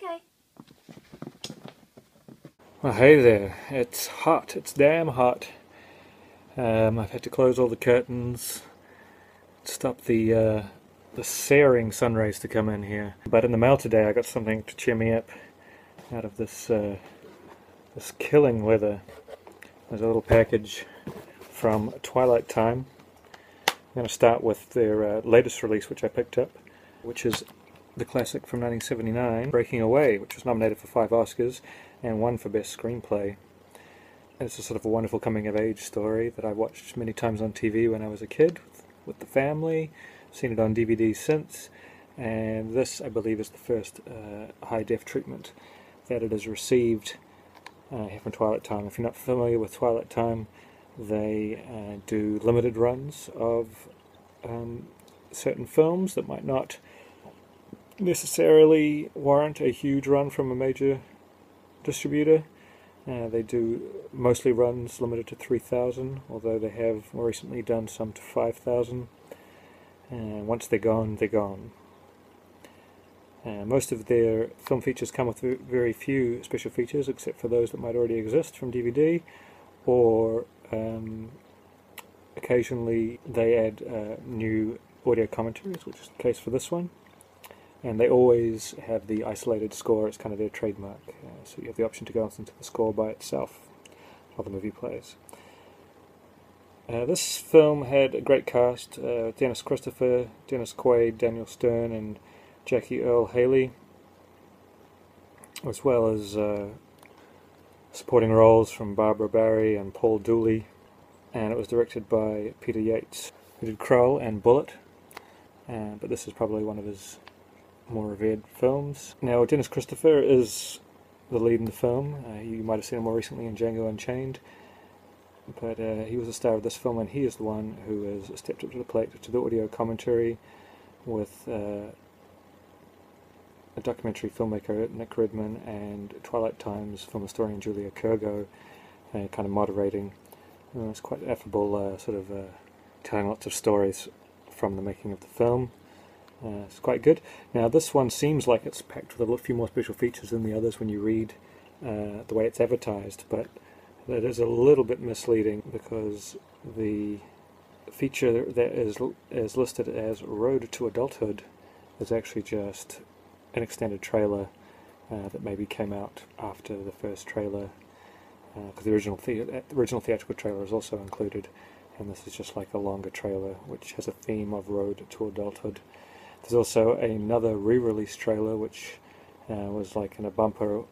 Okay. Well, hey there. It's hot. It's damn hot. I've had to close all the curtains, stop the searing sun rays to come in here. But in the mail today, I got something to cheer me up out of this this killing weather. There's a little package from Twilight Time. I'm going to start with their latest release, which I picked up, which is the classic from 1979, Breaking Away, which was nominated for 5 Oscars and 1 for Best Screenplay. It's a sort of a wonderful coming-of-age story that I watched many times on TV when I was a kid with the family. Seen it on DVD since, and this, I believe, is the first high-def treatment that it has received here from Twilight Time. If you're not familiar with Twilight Time, they do limited runs of certain films that might not necessarily warrant a huge run from a major distributor. They do mostly runs limited to 3,000, although they have more recently done some to 5,000. Once they're gone, they're gone. Most of their film features come with very few special features, except for those that might already exist from DVD, or occasionally they add new audio commentaries, which is the case for this one. And they always have the isolated score. It's kind of their trademark. So you have the option to go listen to the score by itself while the movie plays. This film had a great cast: Dennis Christopher, Dennis Quaid, Daniel Stern, and Jackie Earle Haley, as well as supporting roles from Barbara Barrie and Paul Dooley. And it was directed by Peter Yates, who did Krull and Bullet. But this is probably one of his more revered films. Now, Dennis Christopher is the lead in the film. You might have seen him more recently in Django Unchained, but he was the star of this film, and he is the one who has stepped up to the plate to the audio commentary with a documentary filmmaker Nick Redman and Twilight Time's film historian Julia Kurgo kind of moderating. It's quite affable, sort of telling lots of stories from the making of the film. It's quite good. Now, this one seems like it's packed with a few more special features than the others when you read the way it's advertised, but that is a little bit misleading, because the feature that is listed as Road to Adulthood is actually just an extended trailer that maybe came out after the first trailer, because the original theatrical trailer is also included, and this is just like a longer trailer which has a theme of Road to Adulthood. There's also another re-release trailer which was like in a bumper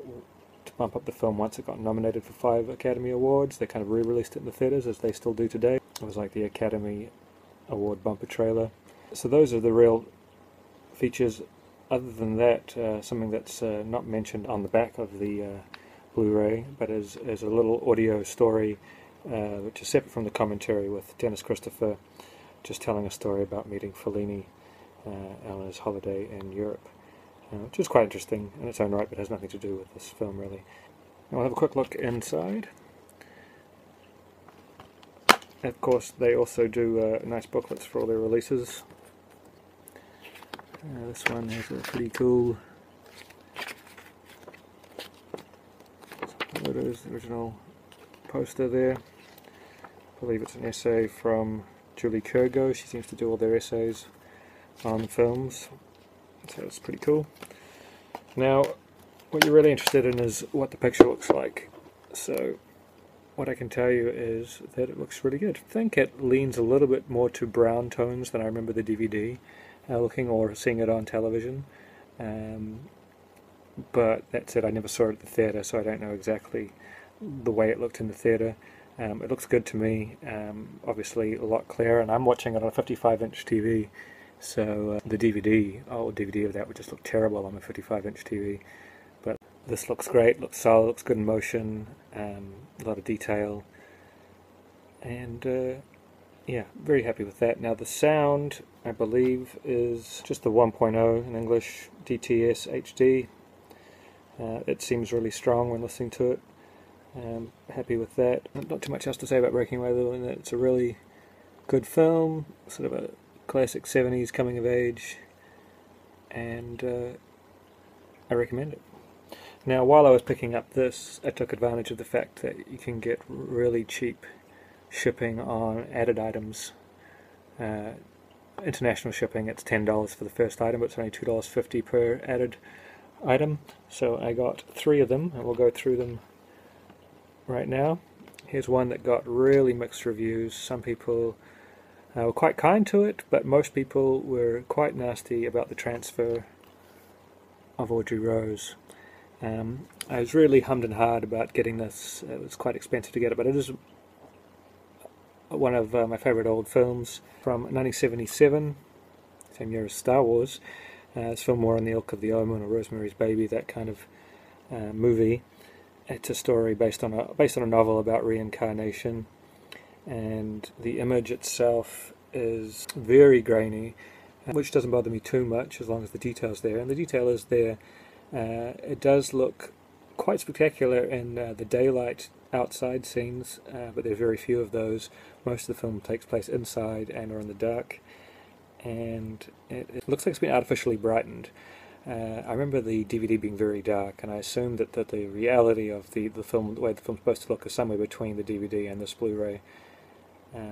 to bump up the film once it got nominated for 5 Academy Awards. They kind of re-released it in the theatres, as they still do today. It was like the Academy Award bumper trailer. So those are the real features. Other than that, something that's not mentioned on the back of the Blu-ray, but is a little audio story which is separate from the commentary, with Dennis Christopher just telling a story about meeting Fellini on his holiday in Europe, which is quite interesting in its own right, but has nothing to do with this film really. Now we'll have a quick look inside. And of course, they also do nice booklets for all their releases. This one has a pretty cool photos, the original poster there. I believe it's an essay from Julie Kurgo. She seems to do all their essays on films, so it's pretty cool. Now, what you're really interested in is what the picture looks like. So what I can tell you is that it looks really good. I think it leans a little bit more to brown tones than I remember the DVD looking, or seeing it on television. But that said, I never saw it at the theatre, so I don't know exactly the way it looked in the theatre. It looks good to me. Obviously a lot clearer, and I'm watching it on a 55-inch TV. So the DVD of that would just look terrible on a 55-inch TV. But this looks great, looks solid, looks good in motion, a lot of detail, and yeah, very happy with that. Now the sound, I believe, is just the 1.0 in English DTS HD. It seems really strong when listening to it. Happy with that. Not too much else to say about Breaking Away, other than that it's a really good film, sort of a classic 70s coming of age, and I recommend it. Now, while I was picking up this, I took advantage of the fact that you can get really cheap shipping on added items. International shipping, it's $10 for the first item, but it's only $2.50 per added item. So I got 3 of them, and we'll go through them right now. Here's one that got really mixed reviews. Some people were quite kind to it, but most people were quite nasty about the transfer of Audrey Rose. I was really hummed and hard about getting this. It was quite expensive to get it, but it is one of my favourite old films from 1977, same year as Star Wars. It's film more on the ilk of The Omen or Rosemary's Baby, that kind of movie. It's a story based on a novel about reincarnation, and the image itself is very grainy, which doesn't bother me too much as long as the detail's there, and the detail is there. It does look quite spectacular in the daylight outside scenes, but there are very few of those. Most of the film takes place inside and or in the dark, and it looks like it's been artificially brightened. I remember the DVD being very dark, and I assumed that the reality of the film, the way the film's supposed to look, is somewhere between the DVD and this Blu-ray.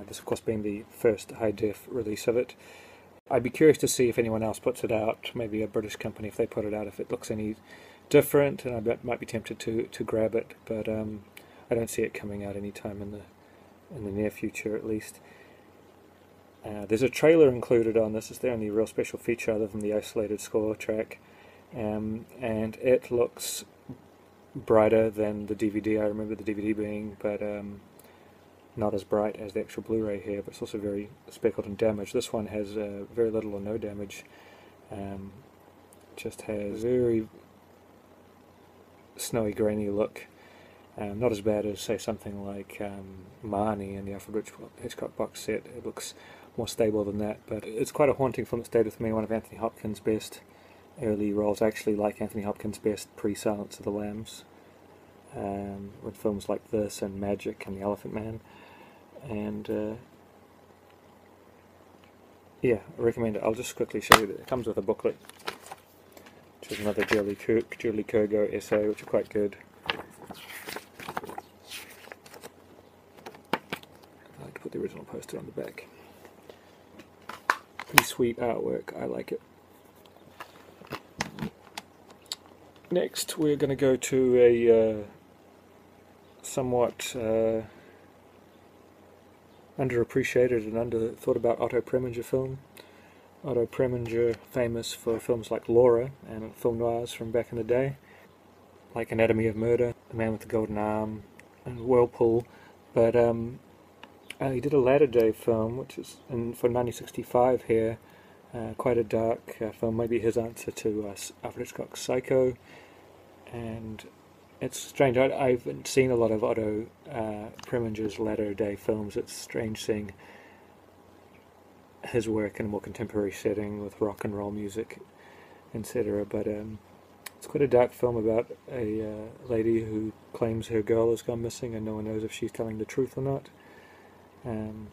This, of course, being the first high-def release of it. I'd be curious to see if anyone else puts it out, maybe a British company, if they put it out, if it looks any different, and I might be tempted to grab it, but I don't see it coming out anytime in the near future, at least. There's a trailer included on this. It's the only real special feature other than the isolated score track, and it looks brighter than the DVD. I remember the DVD being, but not as bright as the actual Blu-ray here, but it's also very speckled and damaged. This one has very little or no damage. Just has a very snowy, grainy look. Not as bad as, say, something like Marnie in the Alfred Hitchcock box set. It looks more stable than that, but it's quite a haunting film that stayed with me. One of Anthony Hopkins' best early roles. I actually like Anthony Hopkins' best pre-Silence of the Lambs, with films like this and Magic and The Elephant Man. And yeah, I recommend it. I'll just quickly show you that it comes with a booklet, which is another Julie Kurgo essay, which are quite good. I like to put the original poster on the back. Pretty sweet artwork, I like it. Next we're going to go to a somewhat underappreciated and underthought about Otto Preminger film. Otto Preminger, famous for films like Laura and film noirs from back in the day, like Anatomy of Murder, The Man with the Golden Arm, and Whirlpool. But he did a latter day film, which is for 1965 here, quite a dark film, maybe his answer to Alfred Hitchcock's Psycho. And it's strange, I haven't seen a lot of Otto Preminger's latter day films. It's strange seeing his work in a more contemporary setting with rock and roll music, etc. But it's quite a dark film about a lady who claims her girl has gone missing and no one knows if she's telling the truth or not,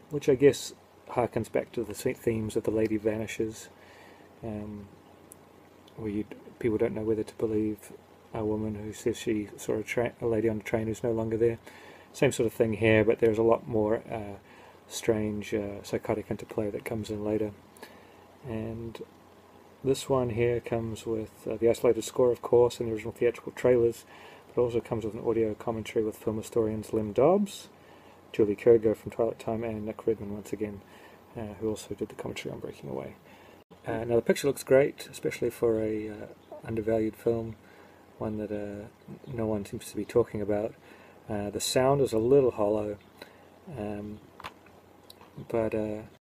which I guess harkens back to the themes of The Lady Vanishes, where people don't know whether to believe a woman who says she saw a lady on a train who's no longer there. Same sort of thing here, but there's a lot more strange psychotic interplay that comes in later. And this one here comes with the isolated score, of course, and the original theatrical trailers, but also comes with an audio commentary with film historians Lem Dobbs, Julie Kurgo from Twilight Time, and Nick Redman once again, who also did the commentary on Breaking Away. Now the picture looks great, especially for a undervalued film, one that no one seems to be talking about. The sound is a little hollow, but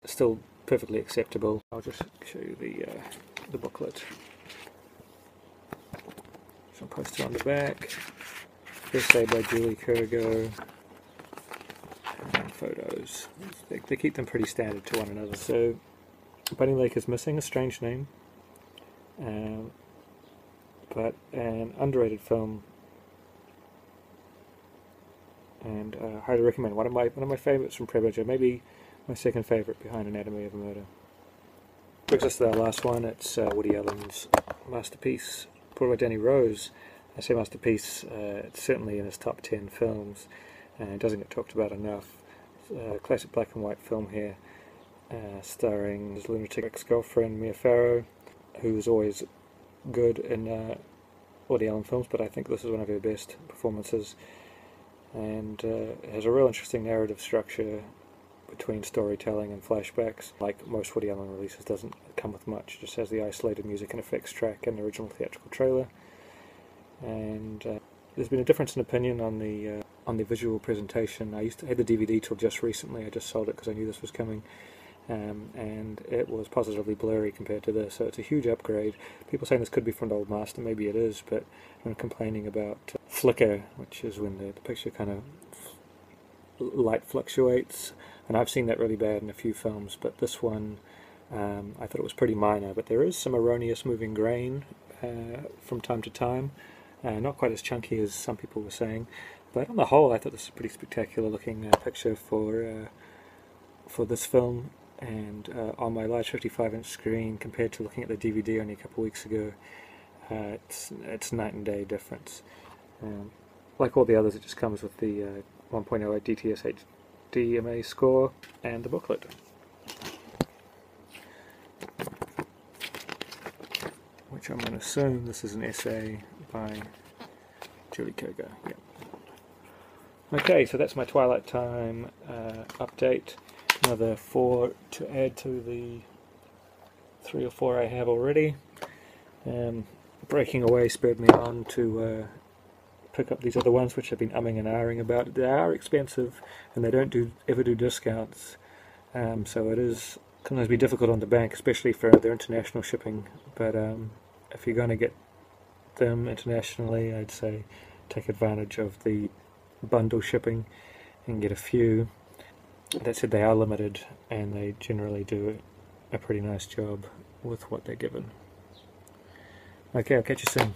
still perfectly acceptable. I'll just show you the booklet. Some poster on the back, essay by Julie Kurgo, and photos. They keep them pretty standard to one another. So Bunny Lake is missing, a strange name, but an underrated film, and highly recommend. One of my favourites from Prebinger, maybe my second favourite behind Anatomy of a Murder. Brings us to our last one. It's Woody Allen's masterpiece, Broadway Danny Rose. I say masterpiece, it's certainly in his top 10 films, and it doesn't get talked about enough. Classic black and white film here, starring his lunatic ex-girlfriend Mia Farrow, who's always good in Woody Allen films, but I think this is one of her best performances, and has a real interesting narrative structure between storytelling and flashbacks. Like most Woody Allen releases, doesn't come with much, just has the isolated music and effects track and the original theatrical trailer. And there's been a difference in opinion on the visual presentation. I had the DVD till just recently. I just sold it because I knew this was coming, and it was positively blurry compared to this, so it's a huge upgrade. People saying this could be from the old master, maybe it is, but I'm complaining about flicker, which is when the picture kind of light fluctuates, and I've seen that really bad in a few films, but this one I thought it was pretty minor. But there is some erroneous moving grain from time to time. Not quite as chunky as some people were saying, but on the whole I thought this was a pretty spectacular looking picture for this film, and on my large 55-inch screen compared to looking at the DVD only a couple of weeks ago, it's night and day difference. Like all the others, it just comes with the 1.0 DTS HDMA score and the booklet. Which I'm going to assume this is an essay by Julie Koga. Yep. Okay, so that's my Twilight Time update. Another 4 to add to the 3 or 4 I have already. Breaking away spurred me on to pick up these other ones, which I've been umming and ahhing about. They are expensive, and they don't ever do discounts, so it is sometimes be difficult on the bank, especially for their international shipping. But if you're going to get them internationally, I'd say take advantage of the bundle shipping and get a few. That said, they are limited, and they generally do a pretty nice job with what they're given. Okay, I'll catch you soon.